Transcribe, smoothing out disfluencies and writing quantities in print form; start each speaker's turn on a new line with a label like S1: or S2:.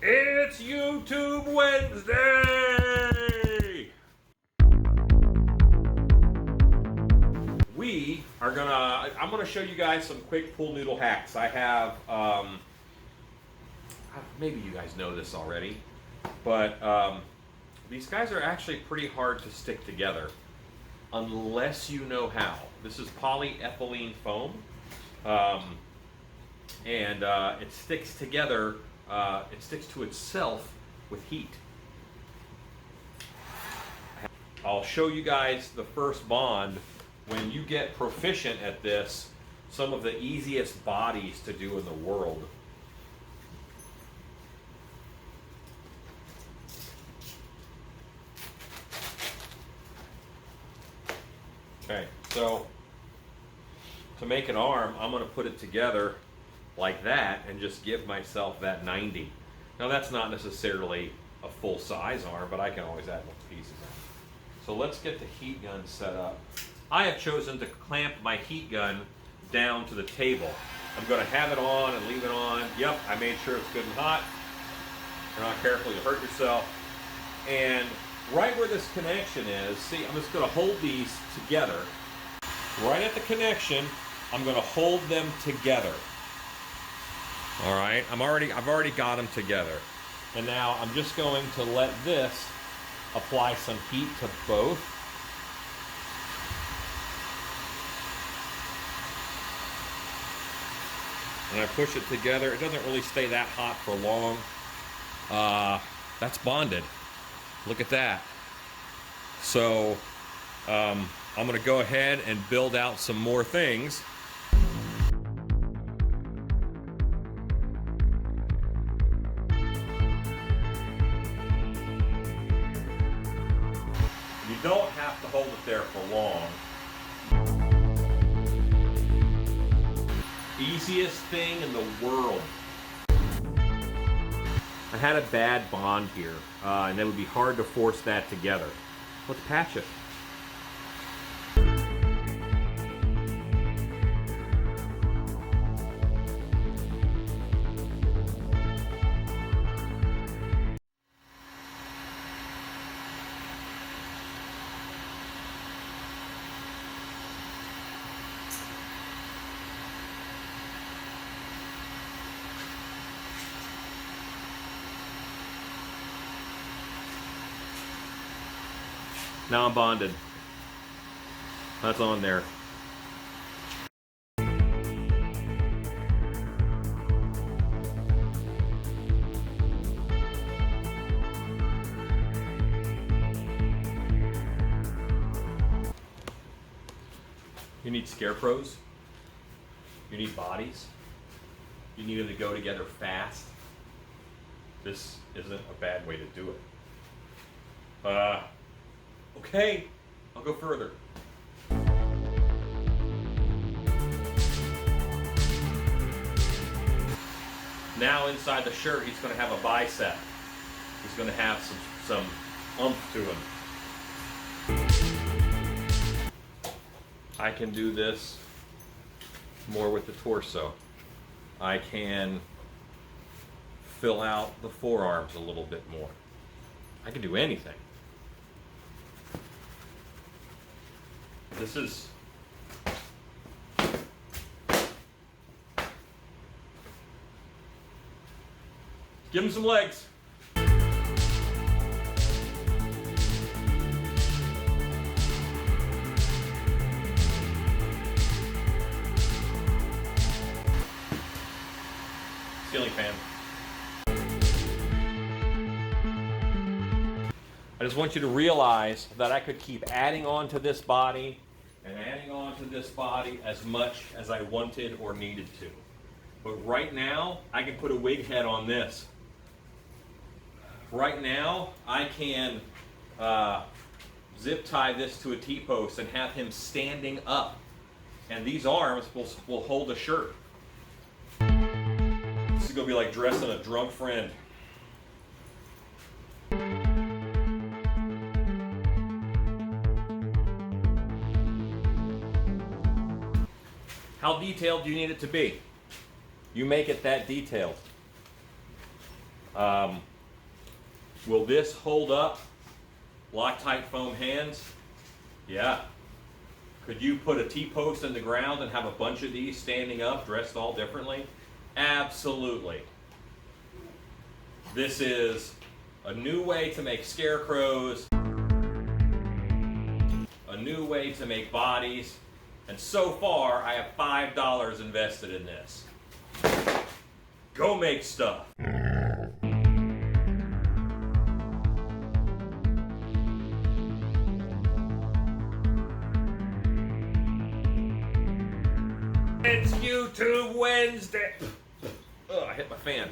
S1: It's YouTube Wednesday! I'm gonna show you guys some quick pool noodle hacks. I have, maybe you guys know this already, but these guys are actually pretty hard to stick together unless you know how. This is polyethylene foam, and it sticks together. It sticks to itself with heat. I'll show you guys the first bond. When you get proficient at this, some of the easiest bodies to do in the world. Okay, so to make an arm, I'm going to put it together like that and just give myself that 90. Now that's not necessarily a full size arm, but I can always add more pieces in. So let's get the heat gun set up. I have chosen to clamp my heat gun down to the table. I'm going to have it on and leave it on. Yep, I made sure it's good and hot. If you're not careful, you'll hurt yourself. And right where this connection is, see, I'm just going to hold these together. Right at the connection, I'm going to hold them together. All right, I've already got them together. And now I'm just going to let this apply some heat to both. And I push it together. It doesn't really stay that hot for long. That's bonded. Look at that. So I'm going to go ahead and build out some more things. You don't have to hold it there for long. Easiest thing in the world. I had a bad bond here, and it would be hard to force that together. Let's patch it. Now I'm bonded. That's on there. You need scarecrows. You need bodies. You need them to go together fast. This isn't a bad way to do it. Okay, I'll go further. Now inside the shirt, he's going to have a bicep. He's going to have some oomph to him. I can do this more with the torso. I can fill out the forearms a little bit more. I can do anything. This is give him some legs. Ceiling fan. I just want you to realize that I could keep adding on to this body and adding on to this body as much as I wanted or needed to. But right now, I can put a wig head on this. Right now, I can zip tie this to a T-post and have him standing up. And these arms will hold a shirt. This is gonna be like dressing a drunk friend. How detailed do you need it to be? You make it that detailed. Will this hold up Loctite foam hands? Yeah. Could you put a T-post in the ground and have a bunch of these standing up, dressed all differently? Absolutely. This is a new way to make scarecrows, a new way to make bodies, and so far I have $5 invested in this. Go make stuff. It's YouTube Wednesday. Oh, I hit my fan.